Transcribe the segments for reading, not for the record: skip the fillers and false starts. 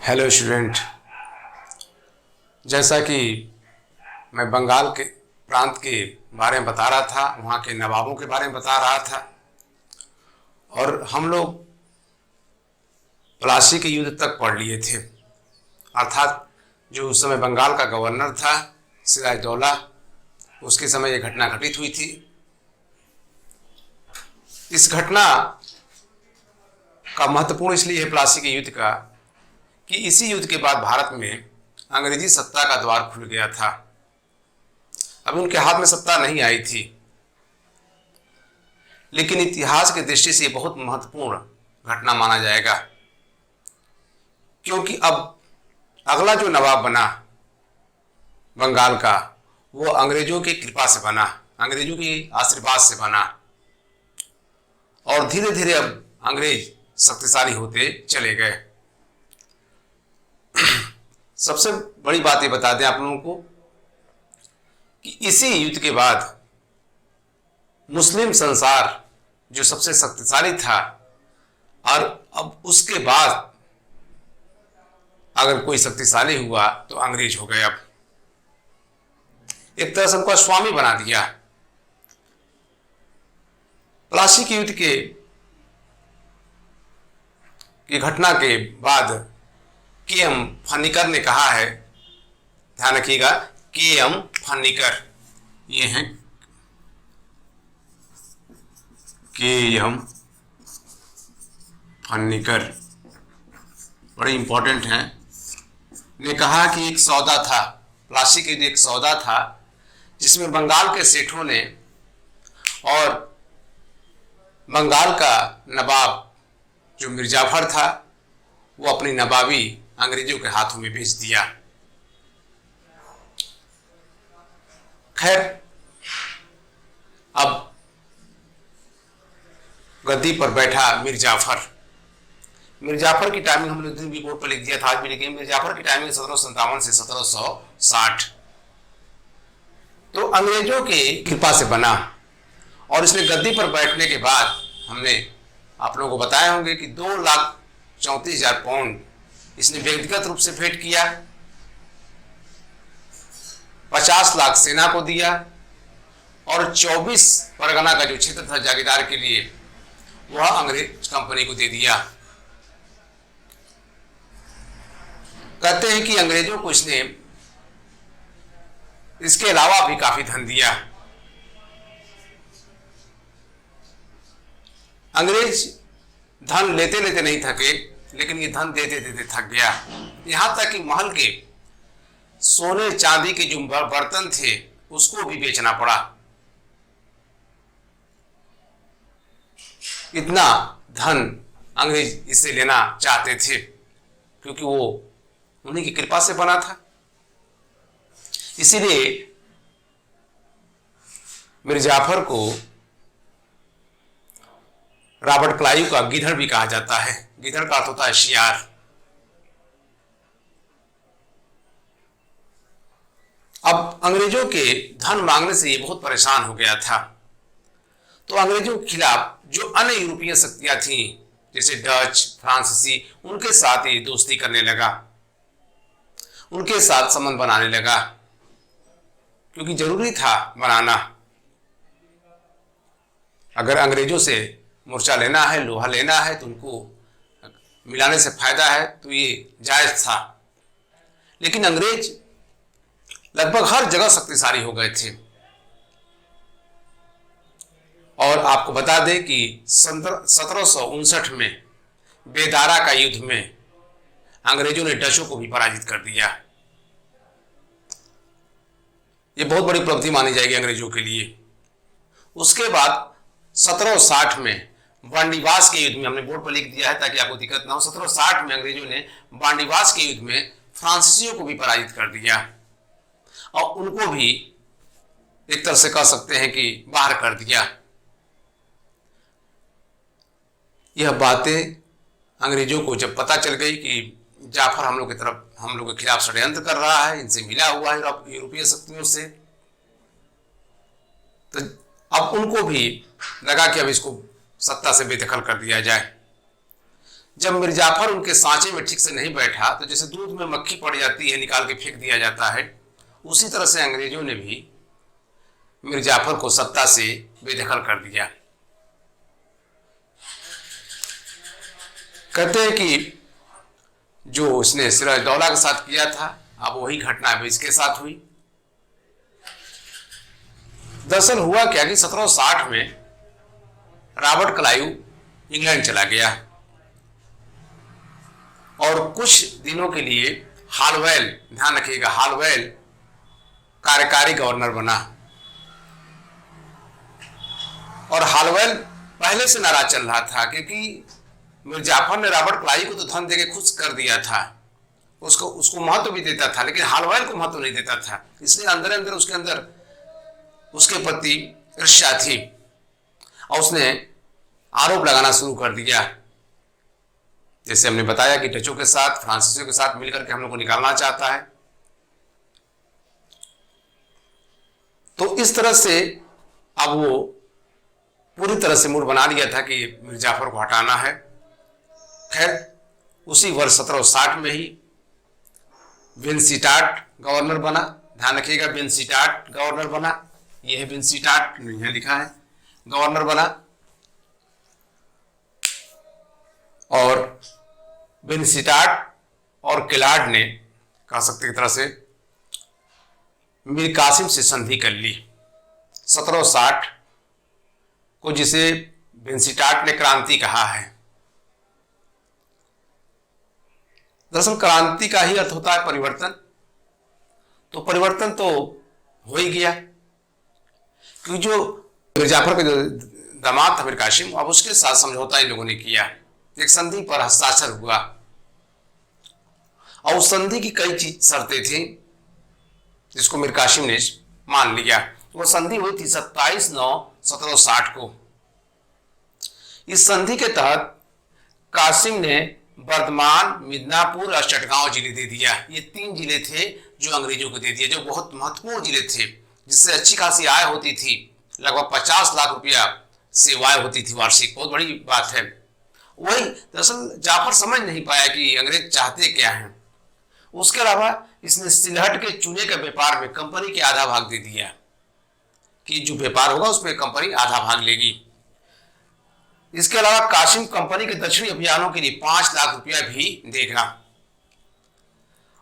Hello student. जैसा कि मैं बंगाल के प्रांत के बारे में बता रहा था, वहाँ के नवाबों के बारे में बता रहा था, और हम लोग प्लासी के युद्ध तक पढ़ लिए थे। अर्थात जो उस समय बंगाल का गवर्नर था सिराजदौला, उसके समय ये घटना घटित हुई थी। इस घटना का महत्वपूर्ण इसलिए है प्लासी के युद्ध का कि इसी युद्ध के बाद भारत में अंग्रेजी सत्ता का द्वार खुल गया था। अभी उनके हाथ में सत्ता नहीं आई थी, लेकिन इतिहास की दृष्टि से बहुत महत्वपूर्ण घटना माना जाएगा, क्योंकि अब अगला जो नवाब बना बंगाल का, वो अंग्रेजों की कृपा से बना, अंग्रेजों की आशीर्वाद से बना, और धीरे धीरे अब अंग्रेज शक्तिशाली होते चले गए। सबसे बड़ी बात ये बता दें आप लोगों को कि इसी युद्ध के बाद मुस्लिम संसार जो सबसे शक्तिशाली था, और अब उसके बाद अगर कोई शक्तिशाली हुआ तो अंग्रेज हो गए। अब एक तरह से उनको स्वामी बना दिया। प्लासी के युद्ध की घटना के बाद के.एम. फर्नीकर ने कहा है, ध्यान रखिएगा, के.एम. फर्नीकर, ये हैं के.एम. फर्नीकर, बड़े इंपॉर्टेंट हैं, ने कहा कि एक सौदा था, प्लासी के एक सौदा था, जिसमें बंगाल के सेठों ने और बंगाल का नवाब जो मिर्जाफर था, वो अपनी नवाबी अंग्रेजों के हाथों में बेच दिया। खैर, अब गद्दी पर बैठा मिर्जाफर की टाइमिंग हम लोग भी बोर्ड पर लिख दिया था, आज भी लिखे। मिर्जाफर की टाइमिंग 1757 से 1760, तो अंग्रेजों की कृपा से बना, और इसने गद्दी पर बैठने के बाद हमने आप लोगों को बताए होंगे कि 2,34,000 पाउंड इसने व्यक्तिगत रूप से भेंट किया, 50 लाख सेना को दिया, और 24 परगना का जो क्षेत्र था जागीरदार के लिए, वह अंग्रेज कंपनी को दे दिया। कहते हैं कि अंग्रेजों को इसने इसके अलावा भी काफी धन दिया। अंग्रेज धन लेते लेते नहीं थके, लेकिन ये धन देते देते थक गया। यहां तक कि महल के सोने चांदी के जो बर्तन थे उसको भी बेचना पड़ा। इतना धन अंग्रेज इससे लेना चाहते थे, क्योंकि वो उन्हीं की कृपा से बना था। इसीलिए मिर्जाफर को रॉबर्ट क्लाइव का गिधड़ भी कहा जाता है। गिधड़ का अर्थ होता है शियार। अब अंग्रेजों के धन मांगने से ये बहुत परेशान हो गया था, तो अंग्रेजों के खिलाफ जो अन्य यूरोपीय शक्तियां थीं, जैसे डच, फ्रांसीसी, उनके साथ ये दोस्ती करने लगा, उनके साथ संबंध बनाने लगा, क्योंकि जरूरी था बनाना। अगर अंग्रेजों से मोर्चा लेना है, लोहा लेना है, तो उनको मिलाने से फायदा है, तो ये जायज था। लेकिन अंग्रेज लगभग हर जगह शक्तिशाली हो गए थे। और आपको बता दें कि 1759 में बेदारा का युद्ध में अंग्रेजों ने डचों को भी पराजित कर दिया। ये बहुत बड़ी उपलब्धि मानी जाएगी अंग्रेजों के लिए। उसके बाद 1760 में बांडीवास के युद्ध में, हमने बोर्ड पर लिख दिया है ताकि आपको दिक्कत ना हो, 1760 में अंग्रेजों ने बांडीवास के युद्ध में फ्रांसीसियों को भी पराजित कर दिया, और उनको भी एक तरह से कह सकते हैं कि बाहर कर दिया। यह बातें अंग्रेजों को जब पता चल गई कि जाफर हम लोग की तरफ, हम लोग के खिलाफ षड्यंत्र कर रहा है, इनसे मिला हुआ है यूरोपीय शक्तियों से, तो अब उनको भी लगा कि अब इसको सत्ता से बेदखल कर दिया जाए। जब मिर्जाफर उनके सांचे में ठीक से नहीं बैठा तो जैसे दूध में मक्खी पड़ जाती है, निकाल के फेंक दिया जाता है, उसी तरह से अंग्रेजों ने भी मिर्जाफर को सत्ता से बेदखल कर दिया। कहते हैं कि जो उसने सिराजदौला के साथ किया था, अब वही घटना अब इसके साथ हुई। दरअसल हुआ क्या कि 1760 में रॉबर्ट क्लाइव इंग्लैंड चला गया और कुछ दिनों के लिए हालवेल, ध्यान रखिएगा, हालवेल कार्यकारी गवर्नर बना। और हालवेल पहले से नाराज चल रहा था क्योंकि मिर्जाफर ने रॉबर्ट क्लाइव को तो धन देके खुश कर दिया था, उसको महत्व भी देता था, लेकिन हालवेल को महत्व नहीं देता था। इसलिए अंदर अंदर उसके अंदर उसके प्रति ईर्ष्या थी और उसने आरोप लगाना शुरू कर दिया। जैसे हमने बताया कि डचों के साथ, फ्रांसीसियों के साथ मिलकर के हम लोग को निकालना चाहता है। तो इस तरह से अब वो पूरी तरह से मूड बना लिया था कि मिर्जाफर को हटाना है। खैर उसी वर्ष 1760 में ही विंसीटाट गवर्नर बना। ध्यान रखिएगा, विंसीटाट गवर्नर बना, यह है विंसीटाट, यहाँ लिखा है, गवर्नर बना। और विंसीटाट और किलार्ड ने, कह सकते एक तरह से, मीर कासिम से संधि कर ली 1760 को, जिसे विंसीटाट ने क्रांति कहा है। दरअसल क्रांति का ही अर्थ होता है परिवर्तन, तो परिवर्तन तो हो ही गया क्योंकि जो मिर्जाफर के जो दामाद था मीर कासिम, अब उसके साथ समझौता इन लोगों ने किया, एक संधि पर हस्ताक्षर हुआ और उस संधि की कई शर्तें थी जिसको मीर कासिम ने मान लिया। वो संधि हुई थी 27/9/1760 को। इस संधि के तहत कासिम ने बर्धमान, मिदनापुर और चटगांव जिले दे दिया। ये 3 जिले थे जो अंग्रेजों को दे दिए, जो बहुत महत्वपूर्ण जिले थे, जिससे अच्छी खासी आय होती थी। लगभग 50 लाख रुपया से आय होती थी वार्षिक, बहुत बड़ी बात है। वही दरअसल जाफर समझ नहीं पाया कि अंग्रेज चाहते क्या हैं। उसके अलावा इसने सिलहट के चूने के व्यापार में कंपनी के आधा भाग दे दिया कि जो व्यापार होगा उसमें कंपनी आधा भाग लेगी। इसके अलावा कासिम कंपनी के दक्षिणी अभियानों के लिए 5 लाख रुपया भी देगा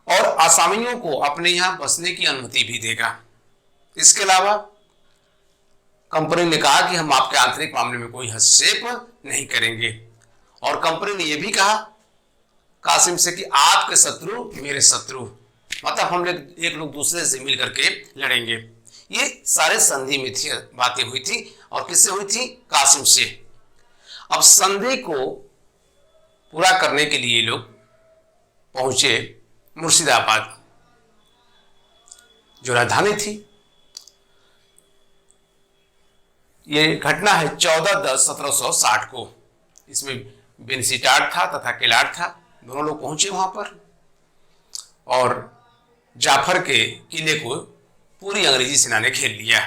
और आसामियों को अपने यहां बसने की अनुमति भी देगा। इसके अलावा कंपनी ने कहा कि हम आपके आंतरिक मामले में कोई हस्तक्षेप नहीं करेंगे और कंपनी ने यह भी कहा कासिम से कि आपके शत्रु मेरे शत्रु, मतलब हम एक लोग दूसरे से मिल करके लड़ेंगे। ये सारे संधि में थी, बातें हुई थी और किससे हुई थी? कासिम से। अब संधि को पूरा करने के लिए लोग पहुंचे मुर्शिदाबाद, जो राजधानी थी। ये घटना है 14/10/1760 को। इसमें विंसीटाट था तथा किलार्ड था, दोनों लोग पहुंचे वहां पर और जाफर के किले को पूरी अंग्रेजी सेना ने घेर लिया।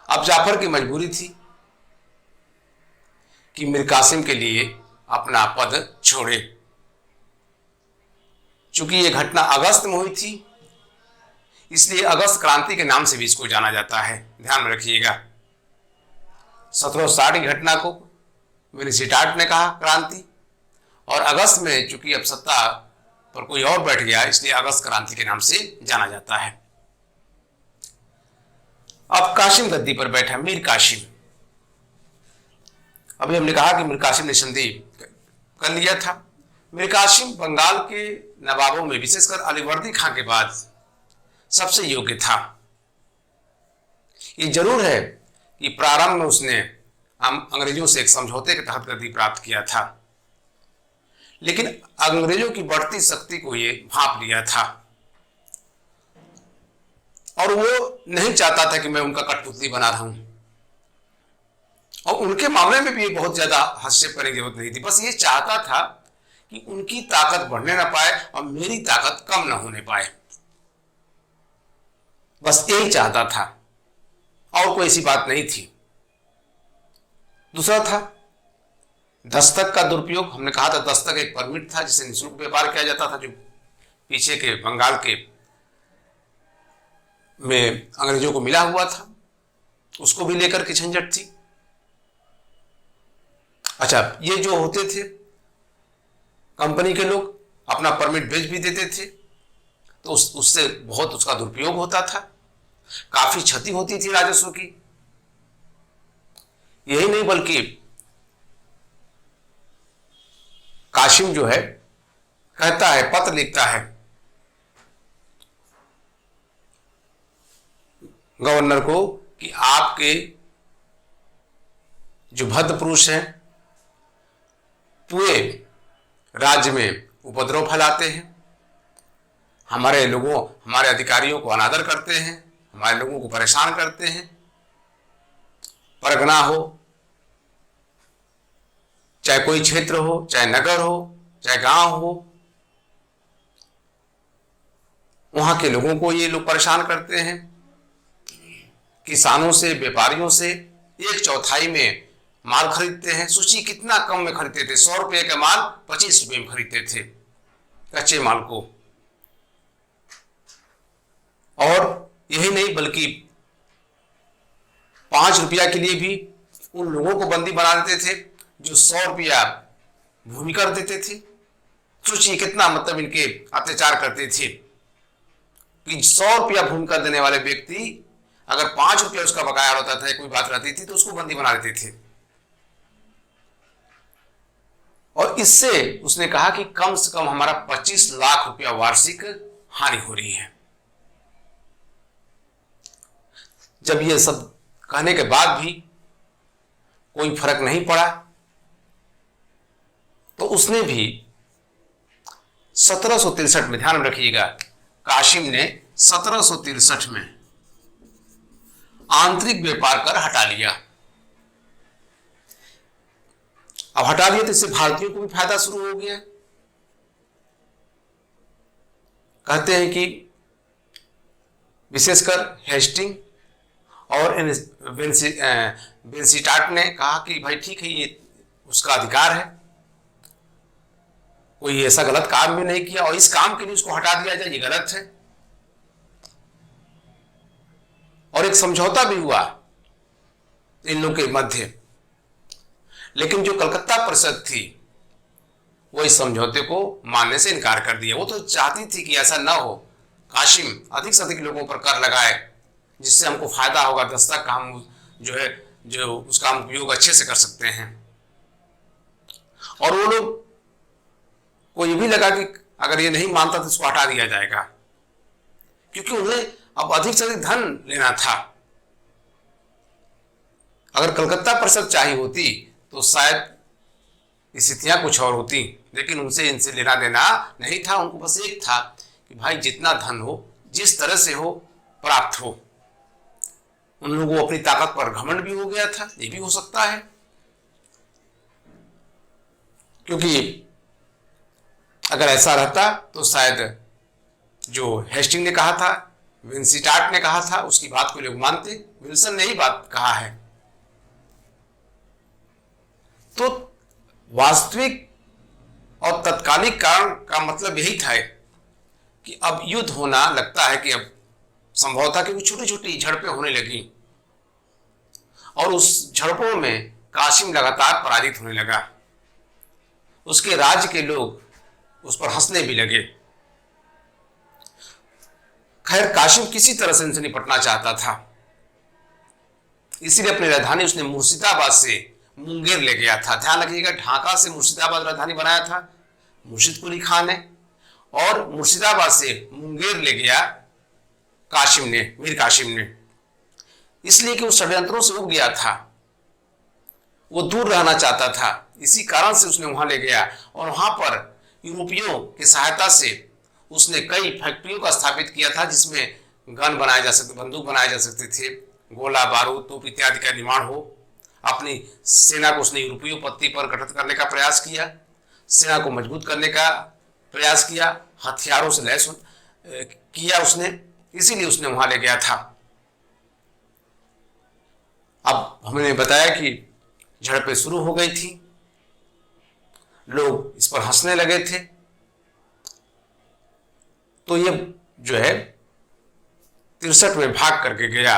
अब जाफर की मजबूरी थी कि मीर कासिम के लिए अपना पद छोड़े। चूंकि यह घटना अगस्त में हुई थी, इसलिए अगस्त क्रांति के नाम से भी इसको जाना जाता है, ध्यान में रखिएगा। 1760 की घटना को विंसीटाट ने कहा क्रांति, और अगस्त में चूंकि अब सत्ता पर कोई और बैठ गया, इसलिए अगस्त क्रांति के नाम से जाना जाता है। अब कासिम गद्दी पर बैठा, मीर कासिम। अभी हमने कहा कि मीर कासिम ने संधि कर लिया था। मीर कासिम बंगाल के नवाबों में, विशेषकर अलीवर्दी खां के बाद सबसे योग्य था। ये जरूर है कि प्रारंभ में उसने अंग्रेजों से एक समझौते के तहत गद्दी प्राप्त किया था, लेकिन अंग्रेजों की बढ़ती शक्ति को ये भांप लिया था और वो नहीं चाहता था कि मैं उनका कठपुतली बना रहा हूं। और उनके मामले में भी बहुत ज्यादा हस्तक्षेप करने की जरूरत नहीं थी। बस ये चाहता था कि उनकी ताकत बढ़ने ना पाए और मेरी ताकत कम ना होने पाए, बस यही चाहता था और कोई ऐसी बात नहीं थी। दूसरा था दस्तक का दुरुपयोग, हमने कहा था दस्तक एक परमिट था जिसे निःशुल्क व्यापार किया जाता था, जो पीछे के बंगाल के में अंग्रेजों को मिला हुआ था, उसको भी लेकर के झंझट थी। अच्छा, ये जो होते थे कंपनी के लोग अपना परमिट बेच भी देते थे, तो उससे बहुत उसका दुरुपयोग होता था, काफी क्षति होती थी राजस्व की। यही नहीं बल्कि काशिम जो है कहता है, पत्र लिखता है गवर्नर को कि आपके जो भद्र पुरुष हैं पूरे राज्य में उपद्रव फैलाते हैं, हमारे लोगों, हमारे अधिकारियों को अनादर करते हैं, हमारे लोगों को परेशान करते हैं। परगना हो, चाहे कोई क्षेत्र हो, चाहे नगर हो, चाहे गांव हो, वहां के लोगों को ये लोग परेशान करते हैं। किसानों से, व्यापारियों से 1/4 में माल खरीदते हैं। सोचिए कितना कम में खरीदते थे, 100 रुपये का माल 25 रुपये में खरीदते थे कच्चे माल को। और यही नहीं बल्कि 5 रुपया के लिए भी उन लोगों को बंदी बना देते थे जो 100 रुपया भूमि कर देते थे। सोचिए कितना मतलब इनके अत्याचार करते थे कि 100 रुपया भूमि कर देने वाले व्यक्ति अगर 5 रुपया उसका बकाया होता था, कोई बात रहती थी, तो उसको बंदी बना देते थे। और इससे उसने कहा कि कम से कम हमारा 25 लाख रुपया वार्षिक हानि हो रही है। जब ये सब कहने के बाद भी कोई फर्क नहीं पड़ा, तो उसने भी 1763 में, ध्यान रखिएगा, काशिम ने 1763 में आंतरिक व्यापार कर हटा लिया। अब हटा दिया तो इससे भारतीयों को भी फायदा शुरू हो गया। कहते हैं कि विशेषकर हेस्टिंग और वेंसिटाट ने कहा कि भाई ठीक है, ये उसका अधिकार है, कोई ऐसा गलत काम भी नहीं किया और इस काम के लिए उसको हटा दिया जाए, ये गलत है। और एक समझौता भी हुआ इन लोगों के मध्य, लेकिन जो कलकत्ता परिषद थी वो इस समझौते को मानने से इनकार कर दिया। वो तो चाहती थी कि ऐसा ना हो, काशिम अधिक से अधिक लोगों पर कर लगाए जिससे हमको फायदा होगा, दस्तक का हम जो उसका हम उपयोग अच्छे से कर सकते हैं। और वो लोग को ये भी लगा कि अगर ये नहीं मानता तो इसको हटा दिया जाएगा, क्योंकि उन्हें अब अधिक से अधिक धन लेना था। अगर कलकत्ता परिषद चाहिए होती तो शायद स्थितियां कुछ और होती, लेकिन उनसे इनसे लेना देना नहीं था। उनको बस एक था कि भाई जितना धन हो, जिस तरह से हो, प्राप्त हो। उन लोगों को अपनी ताकत पर घमंड भी हो गया था, ये भी हो सकता है, क्योंकि अगर ऐसा रहता तो शायद जो हेस्टिंग ने कहा था, विंसिटाट ने कहा था, उसकी बात को लोग मानते। विल्सन ने ही बात कहा है। तो वास्तविक और तत्कालिक कारण का मतलब यही था कि अब युद्ध होना लगता है कि अब संभव था, क्योंकि छोटी छोटी झड़पें होने लगी और उस झड़पों में काशिम लगातार पराजित होने लगा। उसके राज्य के लोग उस पर हंसने भी लगे। खैर, काशिम किसी तरह से इनसे निपटना चाहता था, इसीलिए अपनी राजधानी उसने मुर्शिदाबाद से मुंगेर ले गया था। ध्यान रखिएगा, ढाका से मुर्शिदाबाद राजधानी बनाया था मुर्शिद कुली खान ने, और मुर्शिदाबाद से मुंगेर ले गया काशिम ने, मीर काशिम ने, इसलिए कि वो षड्यंत्रों से उब गया था, वो दूर रहना चाहता था। इसी कारण से उसने वहां ले गया और वहां पर यूरोपियों की सहायता से उसने कई फैक्ट्रियों का स्थापित किया था जिसमें गन बनाए जा सकते, बंदूक बनाए जा सकते थे, गोला बारूद तोप इत्यादि का निर्माण हो। अपनी सेना को उसने यूरोपीय पत्ती पर गठित करने का प्रयास किया, सेना को मजबूत करने का प्रयास किया, हथियारों से लैस किया उसने, इसीलिए उसने वहां ले गया था। अब हमने बताया कि झड़पें शुरू हो गई थी लोग इस पर हंसने लगे थे। तो ये जो है 63 में भाग करके गया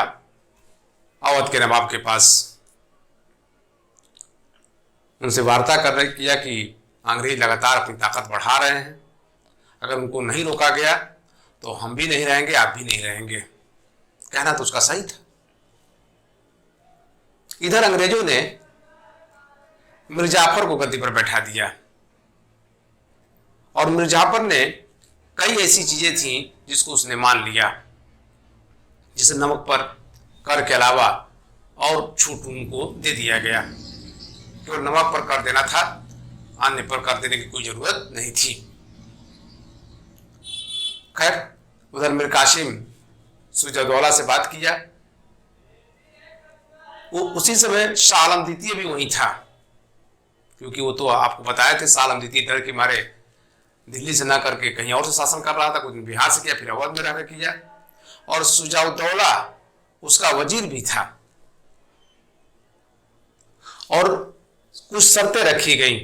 अवध के नवाब के पास। उनसे वार्ता किया कि अंग्रेज लगातार अपनी ताकत बढ़ा रहे हैं, अगर उनको नहीं रोका गया तो हम भी नहीं रहेंगे, आप भी नहीं रहेंगे। कहना तो उसका सही था। इधर अंग्रेजों ने मिर्जाफर को गद्दी पर बैठा दिया और मिर्जाफर ने कई ऐसी चीजें थी जिसको उसने मान लिया, जिसे नमक पर कर के अलावा और छूट उनको दे दिया गया। केवल नमक पर कर देना था, अन्य पर कर देने की कोई जरूरत नहीं थी। खैर, उधर मीर कासिम सुजाउद्दौला से बात किया। वो उसी समय शाह आलम द्वितीय भी वहीं था, क्योंकि वो तो आपको बताया थे शाह आलम द्वितीय डर के मारे दिल्ली से ना करके कहीं और से शासन कर रहा था। कुछ दिन बिहार से किया, फिर अवध में रहकर किया। और सुजाउद्दौला उसका वजीर भी था और कुछ शर्तें रखी गई।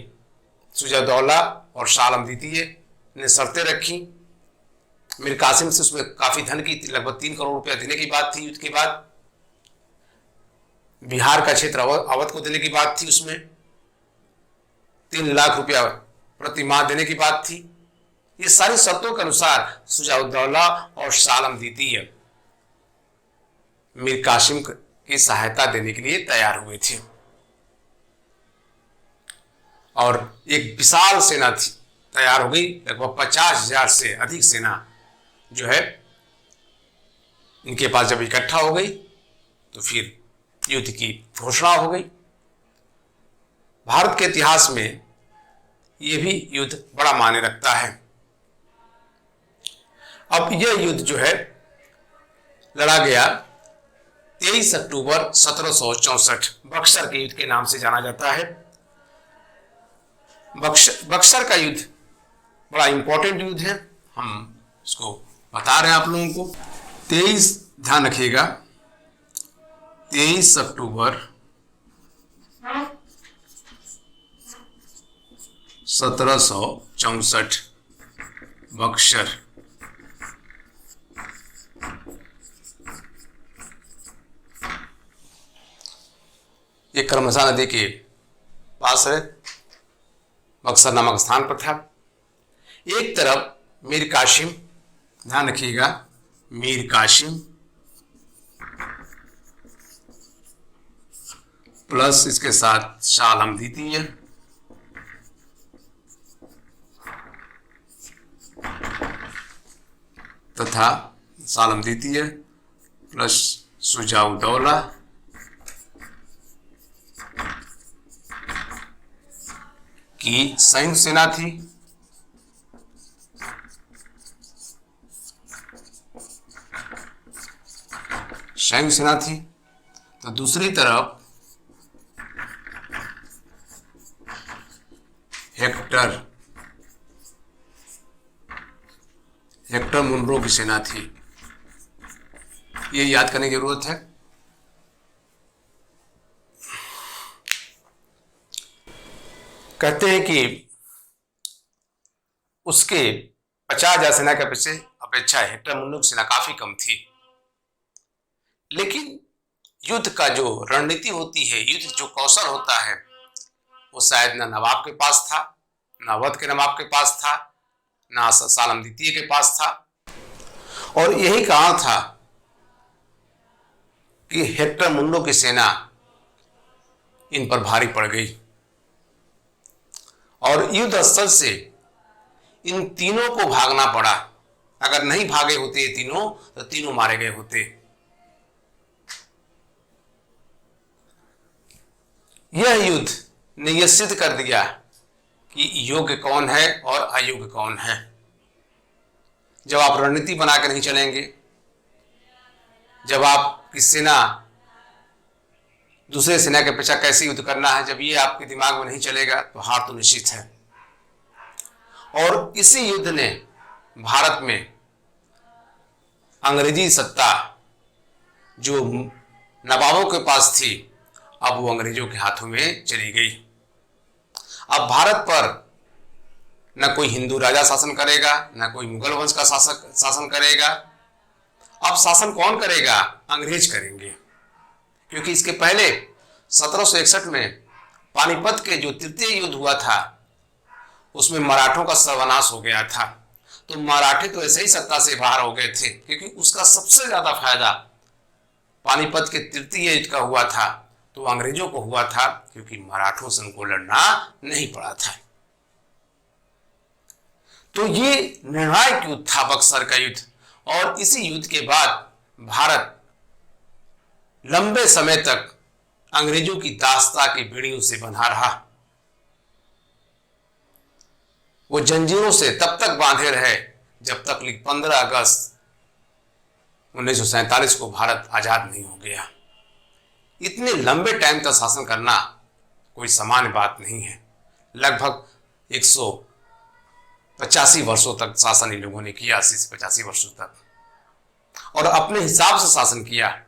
सुजाउद्दौला और शाह आलम द्वितीय ने शर्तें रखी। मीर कासिम से उसमें काफी धन की लगभग 3 करोड़ रुपया देने की बात थी। युद्ध के बाद बिहार का क्षेत्र अवध को देने की बात थी। उसमें 3 लाख रुपया प्रति माह देने की बात थी। ये सारी शर्तों के अनुसार सुजाउद्दौला और शाह आलम द्वितीय मीर कासिम की सहायता देने के लिए तैयार हुए थे और एक विशाल सेना थी तैयार हो गई। लगभग 50,000 से अधिक सेना जो है इनके पास जब इकट्ठा हो गई तो फिर युद्ध की घोषणा हो गई। भारत के इतिहास में यह भी युद्ध बड़ा मायने रखता है। अब यह युद्ध जो है लड़ा गया 23 अक्टूबर 1764 बक्सर के युद्ध के नाम से जाना जाता है। बक्सर का युद्ध बड़ा इंपॉर्टेंट युद्ध है, हम इसको बता रहे हैं आप लोगों को। 23, ध्यान रखिएगा, 23 अक्टूबर 1764 बक्सर। ये कर्मसा नदी के पास है, बक्सर नामक स्थान पर था। एक तरफ मीर कासिम, ध्यान रखिएगा, मीर कासिम प्लस इसके साथ शाह आलम द्वितीय तथा शाह आलम द्वितीय प्लस सुजाउद्दौला की संयुक्त सेना थी। संयुक्त सेना थी। तो दूसरी तरफ हेक्टर मुनरो की सेना थी। ये याद करने की जरूरत है। कहते हैं कि उसके 50,000 सेना के अपेक्षा हेक्टर मुनरो की सेना काफी कम थी। लेकिन युद्ध का जो रणनीति होती है, युद्ध जो कौशल होता है, वो शायद ना नवाब के पास था, ना अवध के नवाब के पास था, ना शाह आलम द्वितीय के पास था। और यही कारण था कि हेक्टर मुनरो की सेना इन पर भारी पड़ गई और युद्ध स्थल से इन तीनों को भागना पड़ा। अगर नहीं भागे होते ये तीनों तो तीनों मारे गए होते। यह युद्ध ने यह सिद्ध कर दिया कि योग्य कौन है और अयोग्य कौन है। जब आप रणनीति बना के नहीं चलेंगे, जब आपकी सेना दूसरे सेना के पीछे कैसे युद्ध करना है, जब ये आपके दिमाग में नहीं चलेगा तो हार तो निश्चित है। और इसी युद्ध ने भारत में अंग्रेजी सत्ता जो नवाबों के पास थी, अब वो अंग्रेजों के हाथों में चली गई। अब भारत पर न कोई हिंदू राजा शासन करेगा, न कोई मुगल वंश का शासन करेगा। अब शासन कौन करेगा? अंग्रेज करेंगे। क्योंकि इसके पहले 1761 में पानीपत के जो तृतीय युद्ध हुआ था उसमें मराठों का सर्वनाश हो गया था। तो मराठे तो ऐसे ही सत्ता से बाहर हो गए थे, क्योंकि उसका सबसे ज्यादा फायदा पानीपत के तृतीय युद्ध का हुआ था, तो अंग्रेजों को हुआ था, क्योंकि मराठों से उनको लड़ना नहीं पड़ा था। तो ये निर्णायक युद्ध था बक्सर का युद्ध, और इसी युद्ध के बाद भारत लंबे समय तक अंग्रेजों की दास्ता की बेड़ियों से बंधा रहा। वो जंजीरों से तब तक बांधे रहे जब तक 15 अगस्त 1947 को भारत आजाद नहीं हो गया। इतने लंबे टाइम तक शासन करना कोई सामान्य बात नहीं है। लगभग 185 वर्षों तक शासन इन लोगों ने किया, 80 से 85 वर्षों तक, और अपने हिसाब से शासन किया,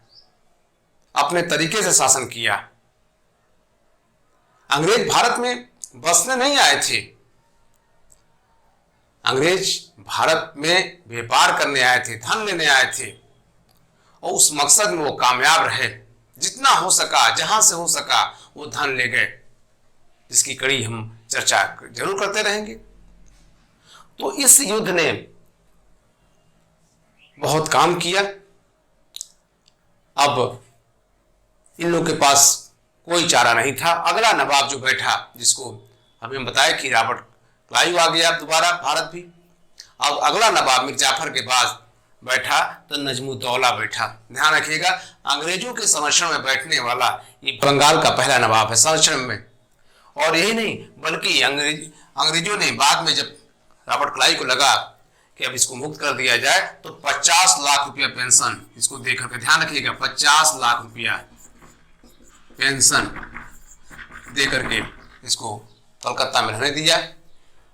अपने तरीके से शासन किया। अंग्रेज भारत में बसने नहीं आए थे, अंग्रेज भारत में व्यापार करने आए थे, धन लेने आए थे, और उस मकसद में वो कामयाब रहे। जितना हो सका, जहां से हो सका, वो धन ले गए, जिसकी कड़ी हम चर्चा जरूर करते रहेंगे। तो इस युद्ध ने बहुत काम किया। अब इन लोगों के पास कोई चारा नहीं था। अगला नवाब जो बैठा, जिसको हमें बताया कि रॉबर्ट क्लाइव आ गया दोबारा भारत भी, अब अगला नवाब मीर जाफर के बाद बैठा तो नजमुद्दौला बैठा। ध्यान रखिएगा, अंग्रेजों के संरक्षण में बैठने वाला ये बंगाल का पहला नवाब है संरक्षण में। और यही नहीं, बल्कि अंग्रेजों ने बाद में, जब रॉबर्ट क्लाइव को लगा कि अब इसको मुक्त कर दिया जाए, तो 50 लाख रुपया पेंशन इसको देकर के, ध्यान रखिएगा, 50 लाख रुपया पेंशन देकर के इसको कलकत्ता में रहने दिया।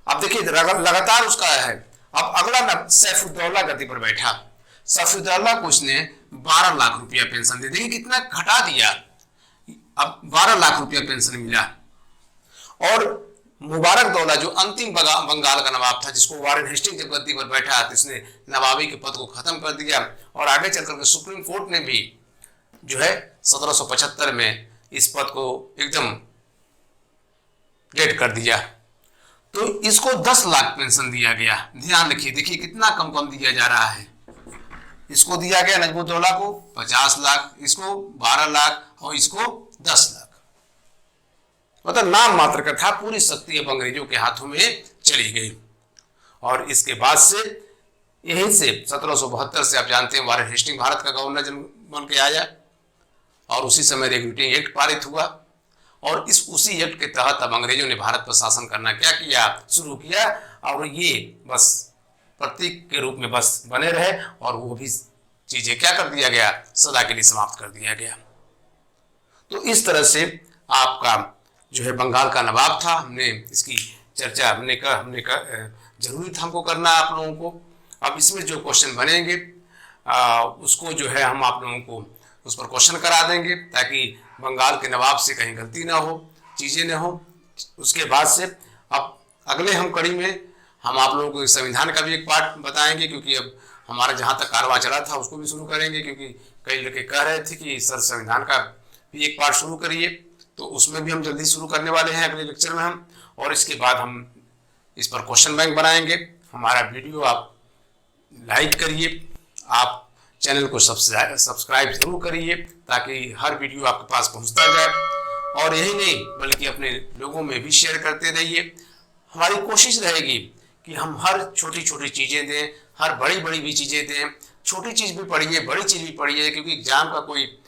अब देखिए लगातार उसका है। अब अगला सैफुद्दौला गद्दी पर बैठा। सैफुद्दौला को उसने 12 लाख रुपया पेंशन दे, देखिए कितना घटा दिया। अब 12 लाख रुपया पेंशन मिला। और मुबारक दौला जो अंतिम बंगाल का नवाब था, जिसको वारेन हेस्टिंग जब गद्दी पर बैठा तो इसने नवाबी के पद को खत्म कर दिया। और आगे चलकर के सुप्रीम कोर्ट ने भी जो है 1775 में इस पद को एकदम डेड कर दिया। तो इसको 10 लाख पेंशन दिया गया। ध्यान रखिए, देखिए कितना कम कम दिया जा रहा है। इसको दिया गया नजमुद्दौला को 50 लाख, इसको 12 लाख, और इसको 10 लाख। मतलब नाम मात्र का था, पूरी शक्ति अब अंग्रेजों के हाथों में चली गई। और इसके बाद से यहीं से 1772 से आप जानते हैं वारेन हेस्टिंग भारत का गवर्नर जनरल बन के आया, और उसी समय रेगुलेटिंग एक्ट पारित हुआ। और उसी एक्ट के तहत अब अंग्रेजों ने भारत पर शासन करना क्या किया, शुरू किया। और ये बस प्रतीक के रूप में बस बने रहे, और वो भी चीजें क्या कर दिया गया, सदा के लिए समाप्त कर दिया गया। तो इस तरह से आपका जो है बंगाल का नवाब था। हमने इसकी चर्चा हमने जरूरी था हमको करना आप लोगों को। अब इसमें जो क्वेश्चन बनेंगे उसको जो है हम आप लोगों को उस पर क्वेश्चन करा देंगे, ताकि बंगाल के नवाब से कहीं गलती ना हो, चीज़ें ना हो। उसके बाद से अब अगले हम कड़ी में हम आप लोगों को संविधान का भी एक पार्ट बताएंगे, क्योंकि अब हमारा जहाँ तक कारवां चला था उसको भी शुरू करेंगे, क्योंकि कई लड़के कह रहे थे कि सर संविधान का भी एक पार्ट शुरू करिए, तो उसमें भी हम जल्दी शुरू करने वाले हैं अगले लेक्चर में हम। और इसके बाद हम इस पर क्वेश्चन बैंक बनाएंगे। हमारा वीडियो आप लाइक करिए, आप चैनल को सब्सक्राइब जरूर करिए, ताकि हर वीडियो आपके पास पहुंचता जाए। और यही नहीं, बल्कि अपने लोगों में भी शेयर करते रहिए। हमारी कोशिश रहेगी कि हम हर छोटी छोटी चीज़ें दें, हर बड़ी बड़ी भी चीज़ें दें। छोटी चीज़ भी पढ़िए, बड़ी चीज़ भी पढ़िए, क्योंकि एग्जाम का कोई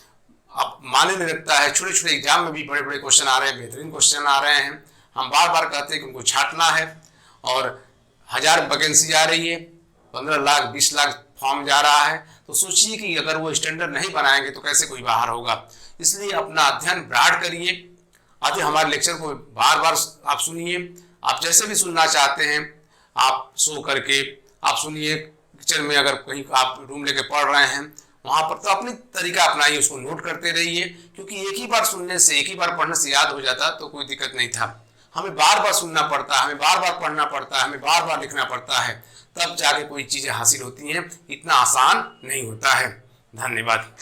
आप माने नहीं रखता है। छोटे छोटे एग्जाम में भी बड़े बड़े क्वेश्चन आ रहे हैं, बेहतरीन क्वेश्चन आ रहे हैं। हम बार बार कहते हैं कि उनको छांटना है। और 1000 वैकेंसी आ रही है, 15 लाख 20 लाख फॉर्म जा रहा है, तो सोचिए कि अगर वो स्टैंडर्ड नहीं बनाएंगे तो कैसे कोई बाहर होगा। इसलिए अपना अध्ययन ब्रॉड करिए। आते हमारे लेक्चर को बार बार आप सुनिए। आप जैसे भी सुनना चाहते हैं आप सो करके आप सुनिए। किचन में अगर कहीं आप रूम लेके पढ़ रहे हैं वहाँ पर, तो अपनी तरीका अपनाइए, उसको नोट करते रहिए, क्योंकि एक ही बार सुनने से, एक ही बार पढ़ने से याद हो जाता तो कोई दिक्कत नहीं था। हमें बार बार सुनना पड़ता है, हमें बार बार पढ़ना पड़ता है, हमें बार बार लिखना पड़ता है, तब जाके कोई चीज़ें हासिल होती हैं। इतना आसान नहीं होता है। धन्यवाद।